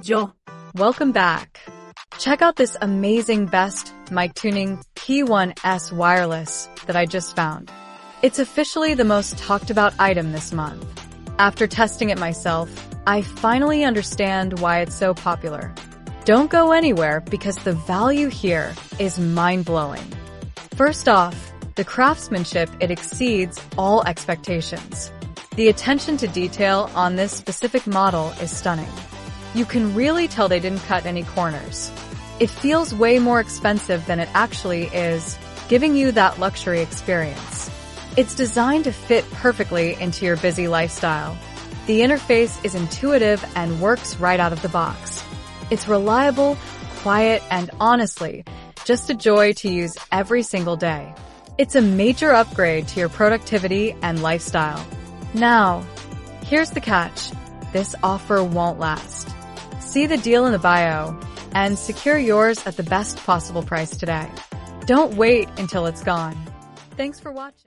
Yo, Welcome back. Check out this amazing best Mictuning P1S wireless that I just found. It's officially the most talked about item this month. After testing it myself, I finally understand why it's so popular. Don't go anywhere because the value here is mind-blowing. First off, the craftsmanship, it exceeds all expectations. The attention to detail on this specific model is stunning. You can really tell they didn't cut any corners. It feels way more expensive than it actually is, giving you that luxury experience. It's designed to fit perfectly into your busy lifestyle. The interface is intuitive and works right out of the box. It's reliable, quiet, and honestly, just a joy to use every single day. It's a major upgrade to your productivity and lifestyle. Now, here's the catch. This offer won't last. See the deal in the bio and secure yours at the best possible price today. Don't wait until it's gone. Thanks for watching.